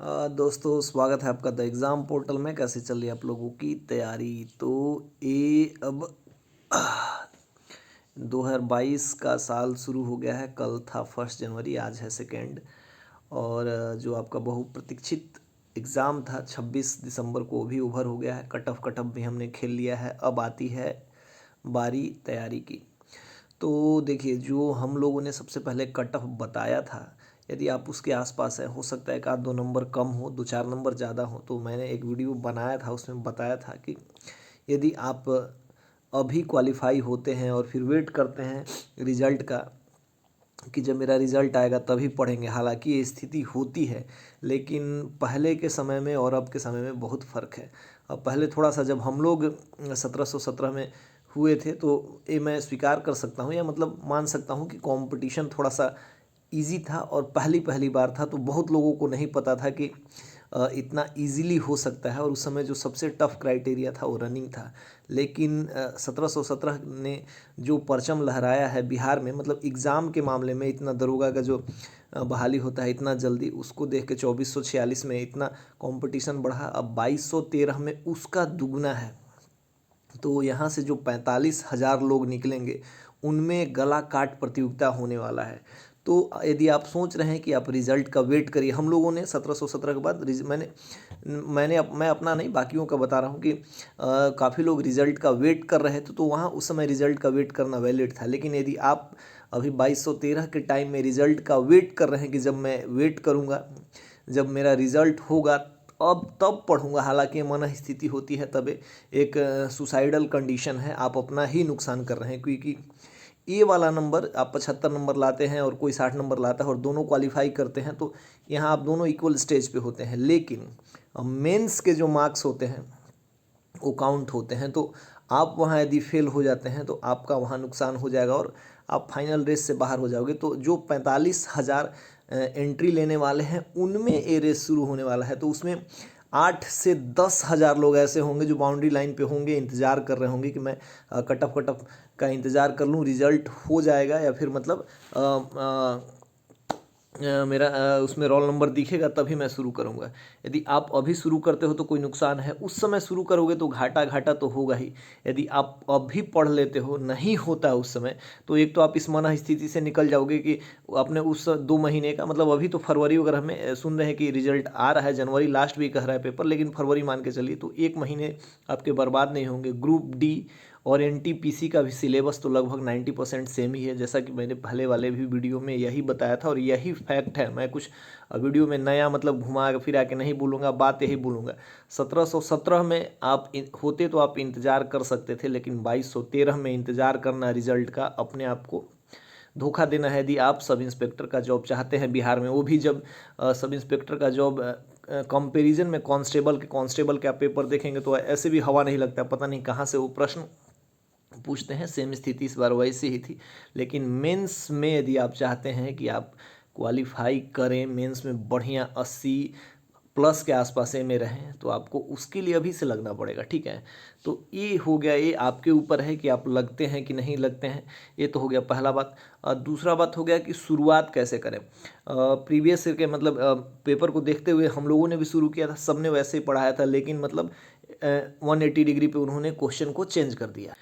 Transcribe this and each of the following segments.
दोस्तों, स्वागत है आपका द एग्ज़ाम पोर्टल में। कैसे चल रही है आप लोगों की तैयारी? तो ये अब 2022 का साल शुरू हो गया है। कल था 1 जनवरी, आज है 2। और जो आपका बहुप्रतीक्षित एग्ज़ाम था 26 दिसंबर को, वो भी ओवर हो गया है। कट ऑफ भी हमने खेल लिया है। अब आती है बारी तैयारी की। तो देखिए, जो हम लोगों ने सबसे पहले कट ऑफ बताया था, यदि आप उसके आसपास हैं, हो सकता है एक आध दो नंबर कम हो, दो चार नंबर ज़्यादा हो, तो मैंने एक वीडियो बनाया था, उसमें बताया था कि यदि आप अभी क्वालिफाई होते हैं और फिर वेट करते हैं रिज़ल्ट का कि जब मेरा रिज़ल्ट आएगा तभी पढ़ेंगे, हालांकि ये स्थिति होती है, लेकिन पहले के समय में और अब के समय में बहुत फ़र्क है। अब पहले थोड़ा सा, जब हम लोग 1717 में हुए थे, तो ये मैं स्वीकार कर सकता हूँ, या मतलब मान सकता हूँ कि कंपटीशन थोड़ा सा इजी था और पहली पहली बार था, तो बहुत लोगों को नहीं पता था कि इतना इजीली हो सकता है। और उस समय जो सबसे टफ क्राइटेरिया था वो रनिंग था। लेकिन 1717 ने जो परचम लहराया है बिहार में, मतलब एग्ज़ाम के मामले में, इतना दरोगा का जो बहाली होता है इतना जल्दी, उसको देख के 2446 में इतना कंपटीशन बढ़ा। अब 2213 में उसका दुगना है। तो यहाँ से जो 45,000 लोग निकलेंगे, उनमें गला काट प्रतियोगिता होने वाला है। तो यदि आप सोच रहे हैं कि आप रिज़ल्ट का वेट करिए, हम लोगों ने 1717 के बाद मैं अपना नहीं, बाकियों का बता रहा हूँ कि काफ़ी लोग रिज़ल्ट का वेट कर रहे थे, तो वहाँ उस समय रिज़ल्ट का वेट करना वैलिड था। लेकिन यदि आप अभी 2213 के टाइम में रिज़ल्ट का वेट कर रहे हैं कि जब मैं वेट करूँगा, जब मेरा रिज़ल्ट होगा अब तब पढ़ूंगा, हालांकि मन स्थिति होती है तब एक सुसाइडल कंडीशन है, आप अपना ही नुकसान कर रहे हैं। क्योंकि ये वाला नंबर, आप 75 नंबर लाते हैं और कोई 60 नंबर लाता है और दोनों क्वालिफाई करते हैं, तो यहाँ आप दोनों इक्वल स्टेज पे होते हैं। लेकिन मेंस के जो मार्क्स होते हैं वो काउंट होते हैं, तो आप वहाँ यदि फेल हो जाते हैं तो आपका वहाँ नुकसान हो जाएगा और आप फाइनल रेस से बाहर हो जाओगे। तो जो 45,000 एंट्री लेने वाले हैं, उनमें ये रेस शुरू होने वाला है। तो उसमें 8 से 10 हज़ार लोग ऐसे होंगे जो बाउंड्री लाइन पे होंगे, इंतज़ार कर रहे होंगे कि मैं कट ऑफ का इंतज़ार कर लूँ, रिज़ल्ट हो जाएगा या फिर मतलब मेरा उसमें रोल नंबर दिखेगा तभी मैं शुरू करूँगा। यदि आप अभी शुरू करते हो तो कोई नुकसान है, उस समय शुरू करोगे तो घाटा तो होगा ही। यदि आप अभी पढ़ लेते हो, नहीं होता उस समय, तो एक तो आप इस मन स्थिति से निकल जाओगे कि अपने उस 2 महीने का, मतलब अभी तो फरवरी वगैरह में सुन रहे हैं कि रिजल्ट आ रहा है, जनवरी लास्ट भी कह रहा है पेपर, लेकिन फरवरी मान के चलिए, तो 1 महीने आपके बर्बाद नहीं होंगे। ग्रुप डी और एनटीपीसी का भी सिलेबस तो लगभग 90% सेम ही है, जैसा कि मैंने पहले वाले भी वीडियो में यही बताया था और यही फैक्ट है। मैं कुछ वीडियो में नया मतलब घुमा फिर आके नहीं बोलूँगा, बात यही बोलूँगा। 1717 में आप होते तो आप इंतज़ार कर सकते थे, लेकिन 2213 में इंतज़ार करना रिजल्ट का अपने आप को धोखा देना है। यदि आप सब इंस्पेक्टर का जॉब चाहते हैं बिहार में, वो भी जब सब इंस्पेक्टर का जॉब कंपैरिजन में कांस्टेबल का पेपर देखेंगे तो ऐसे भी हवा नहीं लगता, पता नहीं कहाँ से वो प्रश्न पूछते हैं। सेम स्थिति इस बार वैसी ही थी। लेकिन मेंस में यदि आप चाहते हैं कि आप क्वालिफाई करें, मेंस में बढ़िया 80+ के आसपास में रहें, तो आपको उसके लिए अभी से लगना पड़ेगा, ठीक है। तो ये हो गया, ये आपके ऊपर है कि आप लगते हैं कि नहीं लगते हैं। ये तो हो गया पहला बात। दूसरा बात हो गया कि शुरुआत कैसे करें। प्रीवियस ईयर के मतलब पेपर को देखते हुए हम लोगों ने भी शुरू किया था, सबने वैसे ही पढ़ाया था, लेकिन मतलब 180 डिग्री पे उन्होंने क्वेश्चन को चेंज कर दिया।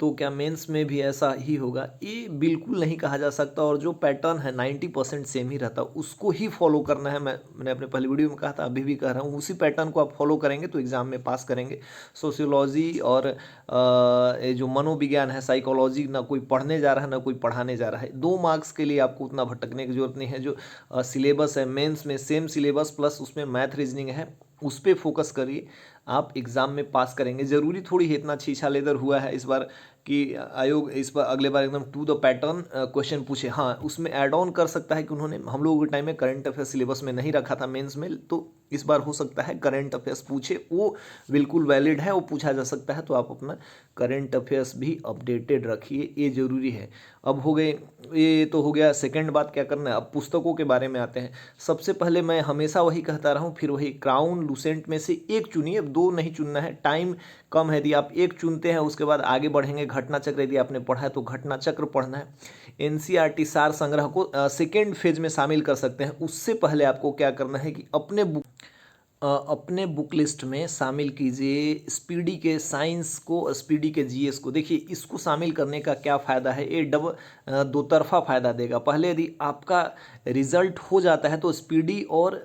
तो क्या मेंस में भी ऐसा ही होगा? ये बिल्कुल नहीं कहा जा सकता। और जो पैटर्न है 90% सेम ही रहता, उसको ही फॉलो करना है। मैंने अपने पहले वीडियो में कहा था, अभी भी कह रहा हूँ, उसी पैटर्न को आप फॉलो करेंगे तो एग्ज़ाम में पास करेंगे। सोशियोलॉजी और ये जो मनोविज्ञान है, साइकोलॉजी, ना कोई पढ़ने जा रहा है ना कोई पढ़ाने जा रहा है। 2 मार्क्स के लिए आपको उतना भटकने की जरूरत नहीं है। जो सिलेबस है मेंस में, सेम सिलेबस प्लस उसमें मैथ रीजनिंग है, उस पर फोकस करिए, आप एग्ज़ाम में पास करेंगे। ज़रूरी थोड़ी है इतना छीछा लेदर हुआ है इस बार कि आयोग इस बार अगले बार एकदम टू द पैटर्न क्वेश्चन पूछे। हाँ, उसमें ऐड ऑन कर सकता है कि उन्होंने हम लोगों के टाइम में करंट अफेयर्स सिलेबस में नहीं रखा था मेंस में, तो इस बार हो सकता है करंट अफेयर्स पूछे, वो बिल्कुल वैलिड है, वो पूछा जा सकता है। तो आप अपना करंट अफेयर्स भी अपडेटेड रखिए, ये ज़रूरी है। अब हो गए, ये तो हो गया। सेकंड बात क्या करना है, अब पुस्तकों के बारे में आते हैं। सबसे पहले मैं हमेशा वही कहता रहा हूँ, फिर वही, क्राउन लुसेंट में से एक चुनिए, अब 2 नहीं चुनना है, टाइम कम है। यदि आप एक चुनते हैं उसके बाद आगे बढ़ेंगे, घटना चक्र यदि आपने पढ़ा है तो घटना चक्र पढ़ना है। एनसीईआरटी सार संग्रह को सेकेंड फेज में शामिल कर सकते हैं। उससे पहले आपको क्या करना है कि अपने बुक लिस्ट में शामिल कीजिए स्पीडी के साइंस को, स्पीडी के जीएस को। देखिए इसको शामिल करने का क्या फ़ायदा है, ये दो तरफा फ़ायदा देगा। पहले यदि आपका रिजल्ट हो जाता है तो स्पीडी और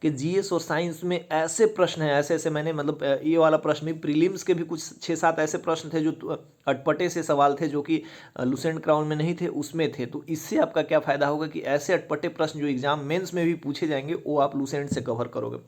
के जीएस और साइंस में ऐसे प्रश्न हैं, ऐसे ऐसे मैंने मतलब ये वाला प्रश्न भी, प्रीलिम्स के भी कुछ 6-7 ऐसे प्रश्न थे जो अटपटे से सवाल थे जो कि लुसेंट क्राउन में नहीं थे, उसमें थे। तो इससे आपका क्या फ़ायदा होगा कि ऐसे अटपटे प्रश्न जो एग्जाम मेंस में भी पूछे जाएंगे वो आप लुसेंट से कवर करोगे।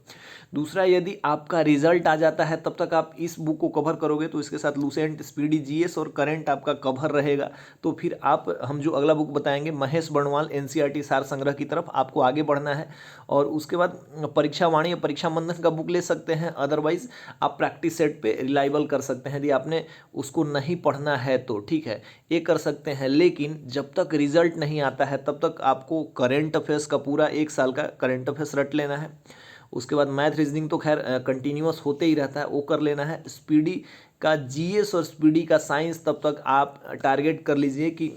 दूसरा, यदि आपका रिजल्ट आ जाता है तब तक आप इस बुक को कवर करोगे तो इसके साथ लुसेंट, स्पीडी, जीएस और करंट आपका कवर रहेगा। तो फिर हम जो अगला बुक बताएंगे महेश बर्णवाल एनसीईआरटी सार संग्रह की तरफ आपको आगे बढ़ना है। और उसके बाद परीक्षा वाणी या परीक्षा मंथन का बुक ले सकते हैं। अदरवाइज आप प्रैक्टिस सेट पे रिलायबल कर सकते हैं यदि आपने उसको नहीं पढ़ना है तो, ठीक है, ये कर सकते हैं। लेकिन जब तक रिजल्ट नहीं आता है तब तक आपको करंट अफेयर्स का पूरा 1 साल का करंट अफेयर्स रट लेना है। उसके बाद मैथ रीजनिंग तो खैर कंटिन्यूअस होते ही रहता है, वो कर लेना है। स्पीडी का जीएस और स्पीडी का साइंस तब तक आप टारगेट कर लीजिए कि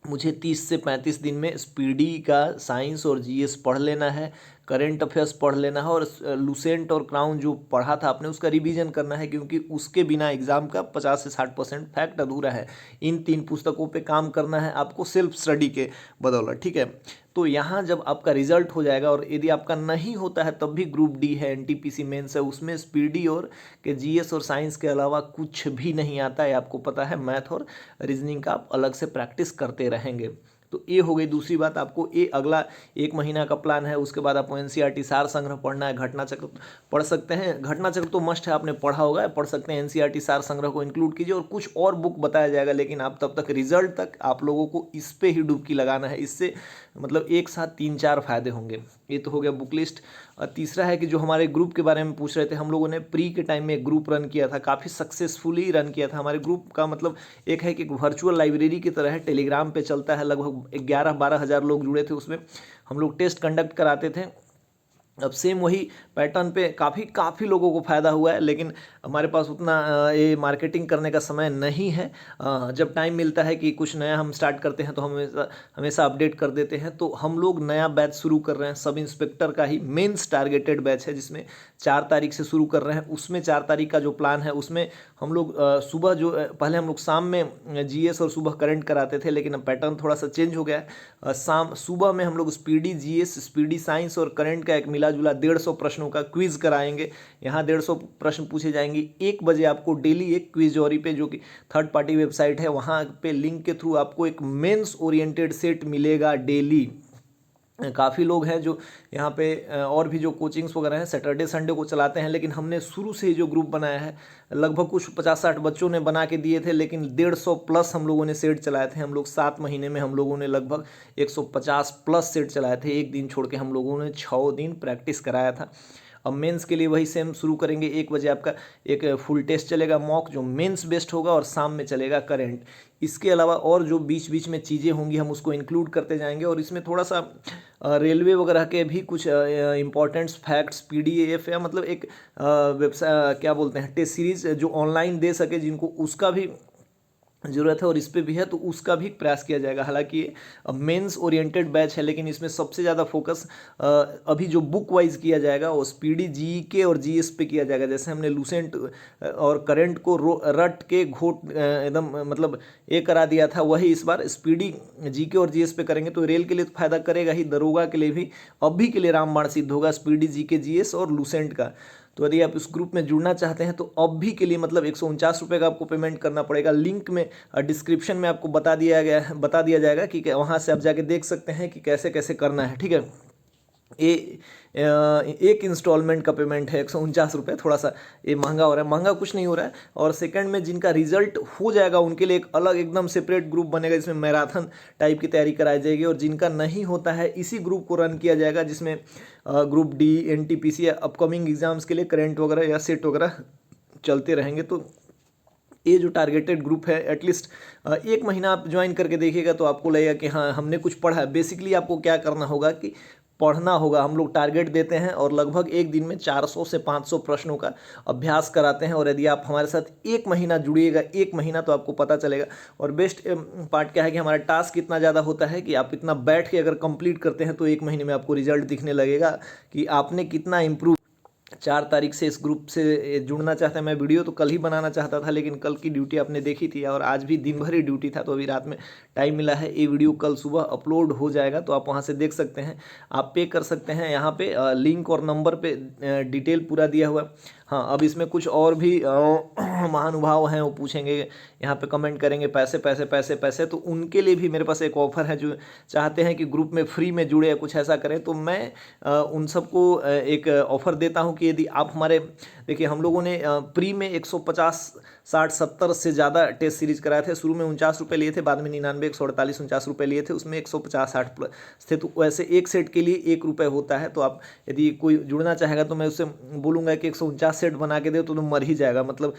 मुझे 30 से 35 दिन में स्पीडी का साइंस और जीएस पढ़ लेना है, करंट अफेयर्स पढ़ लेना है और लुसेंट और क्राउन जो पढ़ा था आपने उसका रिवीजन करना है, क्योंकि उसके बिना एग्जाम का 50 से 60% फैक्ट अधूरा है। इन 3 पुस्तकों पे काम करना है आपको सेल्फ स्टडी के बदौलत, ठीक है। तो यहाँ जब आपका रिजल्ट हो जाएगा और यदि आपका नहीं होता है तब भी ग्रुप डी है, एनटीपीसी मेंस है, उसमें स्पीडी और के जीएस और साइंस के अलावा कुछ भी नहीं आता है, आपको पता है। मैथ और रीजनिंग का आप अलग से प्रैक्टिस करते रहेंगे। तो ये हो गई दूसरी बात। आपको ये अगला 1 महीना का प्लान है। उसके बाद आपको एनसीईआरटी सार संग्रह पढ़ना है, घटना चक्र पढ़ सकते हैं। घटना चक्र तो मस्ट है, आपने पढ़ा होगा, पढ़ सकते हैं। एनसीईआरटी सार संग्रह को इंक्लूड कीजिए और कुछ और बुक बताया जाएगा, लेकिन आप तब तक रिजल्ट तक आप लोगों को इस पे ही डुबकी लगाना है। इससे मतलब एक साथ 3-4 फायदे होंगे। ये तो हो गया बुक लिस्ट। और तीसरा है कि जो हमारे ग्रुप के बारे में पूछ रहे थे, हम लोगों ने प्री के टाइम में एक ग्रुप रन किया था, काफ़ी सक्सेसफुली रन किया था। हमारे ग्रुप का मतलब एक है कि वर्चुअल लाइब्रेरी की तरह है, टेलीग्राम पे चलता है। लगभग 11-12 हज़ार लोग जुड़े थे उसमें। हम लोग टेस्ट कंडक्ट कराते थे। अब सेम वही पैटर्न पे काफ़ी लोगों को फ़ायदा हुआ है, लेकिन हमारे पास उतना ये मार्केटिंग करने का समय नहीं है। जब टाइम मिलता है कि कुछ नया हम स्टार्ट करते हैं तो हम हमेशा अपडेट कर देते हैं। तो हम लोग नया बैच शुरू कर रहे हैं, सब इंस्पेक्टर का ही मेंस टारगेटेड बैच है, जिसमें 4 तारीख से शुरू कर रहे हैं। उसमें 4 तारीख का जो प्लान है उसमें हम लोग सुबह जो पहले हम लोग शाम में जीएस और सुबह करंट कराते थे, लेकिन अब पैटर्न थोड़ा सा चेंज हो गया है। सुबह में हम लोग स्पीडी जीएस, स्पीडी साइंस और करंट का एक मिला जुला 150 प्रश्नों का क्विज कराएंगे। यहाँ 150 प्रश्न पूछे जाएंगे। 1 बजे आपको डेली एक क्विजोरी पे, जो कि थर्ड पार्टी वेबसाइट है, वहाँ पे लिंक के थ्रू आपको एक मेंस ओरिएंटेड सेट मिलेगा डेली। काफ़ी लोग हैं जो यहाँ पे और भी जो कोचिंग्स वगैरह हैं सैटरडे संडे को चलाते हैं, लेकिन हमने शुरू से ही जो ग्रुप बनाया है, लगभग कुछ 50-60 बच्चों ने बना के दिए थे, लेकिन 150 प्लस हम लोगों ने सेट चलाए थे। हम लोग 7 महीने में हम लोगों ने लगभग 150 प्लस सेट चलाए थे। एक दिन छोड़ के हम लोगों ने 6 दिन प्रैक्टिस कराया था। अब मेंस के लिए वही सेम शुरू करेंगे। 1 बजे आपका एक फुल टेस्ट चलेगा मॉक, जो मेंस बेस्ड होगा, और शाम में चलेगा करंट। इसके अलावा और जो बीच बीच में चीज़ें होंगी हम उसको इंक्लूड करते जाएंगे। और इसमें थोड़ा सा रेलवे वगैरह के भी कुछ इंपॉर्टेंट्स फैक्ट्स, पीडीएफ या मतलब एक वेबसाइट क्या बोलते हैं टेस्ट सीरीज जो ऑनलाइन दे सके, जिनको उसका भी ज़रूरत है और इस पे भी है, तो उसका भी प्रयास किया जाएगा। हालांकि ये मेंस ओरिएंटेड बैच है, लेकिन इसमें सबसे ज़्यादा फोकस अभी जो बुक वाइज किया जाएगा वो स्पीडी जीके और जीएस पे किया जाएगा। जैसे हमने लुसेंट और करंट को रट के घोट एकदम मतलब ये करा दिया था, वही इस बार स्पीडी जीके और जीएस पे करेंगे। तो रेल के लिए तो फायदा करेगा ही, दरोगा के लिए भी अभी के लिए रामबाण सिद्ध होगा स्पीडी जीके जीएस और लुसेंट का। तो यदि आप इस ग्रुप में जुड़ना चाहते हैं तो अब भी के लिए मतलब 149 रुपये का आपको पेमेंट करना पड़ेगा। लिंक में डिस्क्रिप्शन में आपको बता दिया जाएगा कि वहाँ से आप जाके देख सकते हैं कि कैसे कैसे करना है, ठीक है। ये एक इंस्टॉलमेंट का पेमेंट है 149 रुपये, थोड़ा सा ये महंगा हो रहा है। महंगा कुछ नहीं हो रहा है। और सेकंड में जिनका रिजल्ट हो जाएगा उनके लिए एक अलग एकदम सेपरेट ग्रुप बनेगा, जिसमें मैराथन टाइप की तैयारी कराई जाएगी। और जिनका नहीं होता है इसी ग्रुप को रन किया जाएगा, जिसमें ग्रुप डी, एनटीपीसी या अपकमिंग एग्जाम्स के लिए करंट वगैरह या सेट वगैरह चलते रहेंगे। तो ये जो टारगेटेड ग्रुप है, एटलीस्ट 1 महीना आप ज्वाइन करके देखिएगा तो आपको लगेगा कि हाँ हमने कुछ पढ़ा है। बेसिकली आपको क्या करना होगा कि पढ़ना होगा। हम लोग टारगेट देते हैं और लगभग एक दिन में 400 से 500 प्रश्नों का अभ्यास कराते हैं। और यदि आप हमारे साथ एक महीना जुड़िएगा, एक महीना, तो आपको पता चलेगा। और बेस्ट पार्ट क्या है कि हमारा टास्क इतना ज़्यादा होता है कि आप इतना बैठ के अगर कंप्लीट करते हैं तो एक महीने में आपको रिजल्ट दिखने लगेगा कि आपने कितना इम्प्रूव। 4 तारीख से इस ग्रुप से जुड़ना चाहता है। मैं वीडियो तो कल ही बनाना चाहता था, लेकिन कल की ड्यूटी आपने देखी थी और आज भी दिन भर ही ड्यूटी था, तो अभी रात में टाइम मिला है। ये वीडियो कल सुबह अपलोड हो जाएगा, तो आप वहाँ से देख सकते हैं। आप पे कर सकते हैं, यहाँ पे लिंक और नंबर पे डिटेल पूरा दिया हुआ है। हाँ, अब इसमें कुछ और भी महानुभाव हैं, वो पूछेंगे, यहाँ पे कमेंट करेंगे पैसे पैसे पैसे पैसे, तो उनके लिए भी मेरे पास एक ऑफ़र है। जो चाहते हैं कि ग्रुप में फ्री में जुड़े या कुछ ऐसा करें, तो मैं उन सबको एक ऑफ़र देता हूँ कि यदि आप हमारे, देखिए हम लोगों ने प्री में 150, 60, 70 से ज़्यादा टेस्ट सीरीज कराए थे। शुरू में 49 रुपये लिए थे, बाद में 99, 148, 49 रुपये लिए थे। उसमें 150, 60 प्लस थे। तो वैसे एक सेट के लिए 1 रुपये होता है। तो आप यदि कोई जुड़ना चाहेगा तो मैं उससे बोलूँगा कि 149 सेट बना के दे, तो मर ही जाएगा। मतलब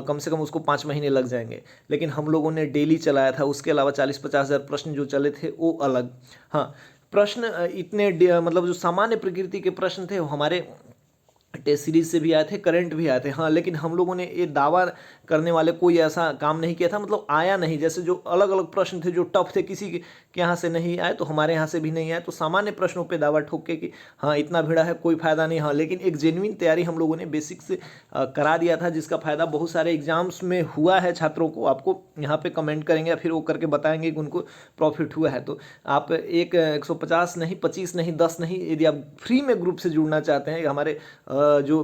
कम से कम उसको 5 महीने लग जाएंगे। लेकिन हम लोगों ने डेली चलाया था। उसके अलावा 40-50 हज़ार प्रश्न जो चले थे वो अलग। हाँ, प्रश्न इतने मतलब जो सामान्य प्रकृति के प्रश्न थे वो हमारे टेस्ट सीरीज से भी आए थे, करंट भी आए थे। हाँ, लेकिन हम लोगों ने ये दावा करने वाले कोई ऐसा काम नहीं किया था, मतलब आया नहीं। जैसे जो अलग अलग प्रश्न थे जो टफ थे, किसी के यहाँ से नहीं आए तो हमारे यहाँ से भी नहीं आए। तो सामान्य प्रश्नों पे दावा ठोक के कि हाँ इतना भिड़ा है, कोई फ़ायदा नहीं। हाँ, लेकिन एक जेन्युइन तैयारी हम लोगों ने बेसिक से करा दिया था, जिसका फ़ायदा बहुत सारे एग्जाम्स में हुआ है छात्रों को। आपको यहाँ पे कमेंट करेंगे या फिर वो करके बताएंगे कि उनको प्रॉफिट हुआ है। तो आप 150 नहीं, 25 नहीं, 10 नहीं, यदि आप फ्री में ग्रुप से जुड़ना चाहते हैं, हमारे जो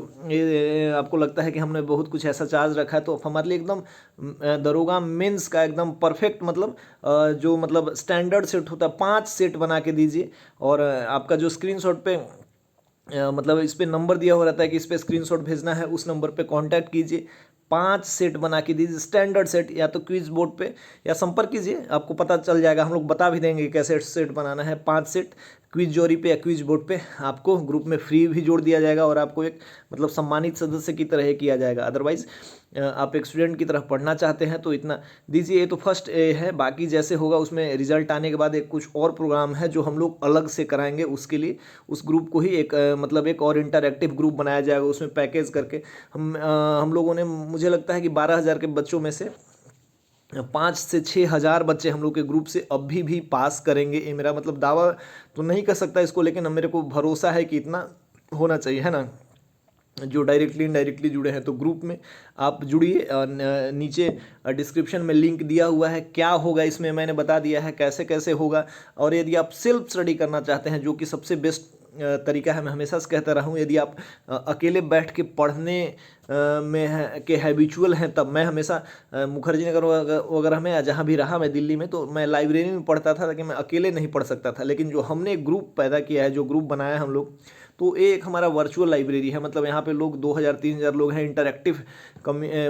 आपको लगता है कि हमने बहुत कुछ ऐसा चार्ज रखा है, तो हमारे लिए एकदम दरोगा मेंस का एकदम परफेक्ट, मतलब जो मतलब स्टैंडर्ड सेट होता है, 5 सेट बना के दीजिए। और आपका जो स्क्रीनशॉट पे मतलब इस पे नंबर दिया हुआ रहता है कि इस पे स्क्रीनशॉट भेजना है, उस नंबर पे कांटेक्ट कीजिए। 5 सेट बना के दीजिए, स्टैंडर्ड सेट, या तो क्विज बोर्ड पे या संपर्क कीजिए, आपको पता चल जाएगा। हम लोग बता भी देंगे कैसे सेट बनाना है। 5 सेट क्विज जोरी पे या क्विज बोर्ड पे आपको ग्रुप में फ्री भी जोड़ दिया जाएगा और आपको एक मतलब सम्मानित सदस्य की तरह किया जाएगा। अदरवाइज आप एक स्टूडेंट की तरह पढ़ना चाहते हैं तो इतना दीजिए। ये तो फर्स्ट है, बाकी जैसे होगा उसमें रिजल्ट आने के बाद एक कुछ और प्रोग्राम है जो हम लोग अलग से कराएंगे। उसके लिए उस ग्रुप को ही एक मतलब एक और इंटरैक्टिव ग्रुप बनाया जाएगा, उसमें पैकेज करके हम लोगों ने, मुझे लगता है कि 12,000 के बच्चों में से 5 से 6 हज़ार बच्चे हम लोग के ग्रुप से अभी भी पास करेंगे। ये मेरा मतलब दावा तो नहीं कर सकता इसको, लेकिन अब मेरे को भरोसा है कि इतना होना चाहिए, है ना। जो डायरेक्टली इनडायरेक्टली जुड़े हैं तो ग्रुप में आप जुड़िए। नीचे डिस्क्रिप्शन में लिंक दिया हुआ है। क्या होगा इसमें मैंने बता दिया है कैसे कैसे होगा। और यदि आप सेल्फ स्टडी करना चाहते हैं, जो कि सबसे बेस्ट तरीका है, मैं हमेशा से कहता रहा हूँ, यदि आप अकेले बैठ के पढ़ने में के हैबिचुअल हैं, तब मैं हमेशा मुखर्जी नगर वगैरह में या जहाँ भी रहा मैं दिल्ली में, तो मैं लाइब्रेरी में पढ़ता था, ताकि मैं अकेले नहीं पढ़ सकता था। लेकिन जो हमने एक ग्रुप पैदा किया है, जो ग्रुप बनाया है हम लोग, तो एक हमारा वर्चुअल लाइब्रेरी है। मतलब यहाँ पे लोग 2,000-3,000 लोग हैं। इंटरैक्टिव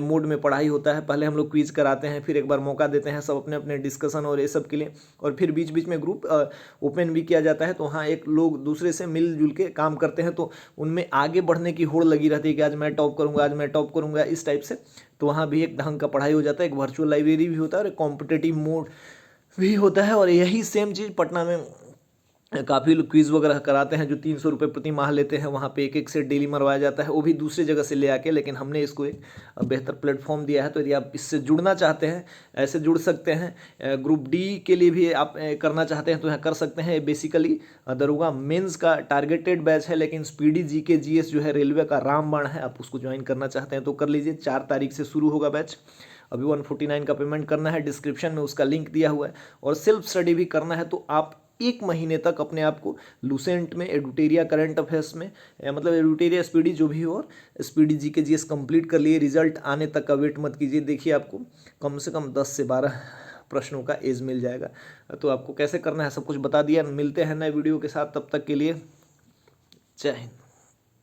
मोड में पढ़ाई होता है। पहले हम लोग क्विज कराते हैं, फिर एक बार मौका देते हैं सब अपने अपने डिस्कशन और ये सब के लिए, और फिर बीच बीच में ग्रुप ओपन भी किया जाता है। तो वहाँ एक लोग दूसरे से मिलजुल के काम करते हैं, तो उनमें आगे बढ़ने की होड़ लगी रहती है कि आज मैं टॉप करूँगा, आज मैं टॉप करूँगा, इस टाइप से। तो वहाँ भी एक ढंग का पढ़ाई हो जाता है। एक वर्चुअल लाइब्रेरी भी होता है और एक कॉम्पिटिटिव मोड भी होता है। और यही सेम चीज़ पटना में काफ़ी लोग क्विज़ वगैरह कराते हैं, जो 300 रुपये प्रति माह लेते हैं। वहाँ पे एक एक सेट डेली मरवाया जाता है, वो भी दूसरी जगह से ले आके। लेकिन हमने इसको एक बेहतर प्लेटफॉर्म दिया है। तो यदि आप इससे जुड़ना चाहते हैं, ऐसे जुड़ सकते हैं। ग्रुप डी के लिए भी आप करना चाहते हैं तो यहाँ कर सकते हैं। बेसिकली दरोगा मेंस का टारगेटेड बैच है, लेकिन स्पीडी जीके जीएस जो है रेलवे का रामबाण है, आप उसको ज्वाइन करना चाहते हैं तो कर लीजिए। 4 तारीख से शुरू होगा बैच। अभी 149 का पेमेंट करना है, डिस्क्रिप्शन में उसका लिंक दिया हुआ है। और सेल्फ स्टडी भी करना है तो आप 1 महीने तक अपने आप को लूसेंट में, एडुटेरिया करंट अफेयर्स में, मतलब एडुटेरिया स्पीडी जो भी हो, और स्पीडी जीके जीएस कंप्लीट कर लिए। रिजल्ट आने तक का वेट मत कीजिए। देखिए आपको कम से कम 10 से 12 प्रश्नों का एज मिल जाएगा। तो आपको कैसे करना है सब कुछ बता दिया। मिलते हैं नए वीडियो के साथ, तब तक के लिए जय हिंद।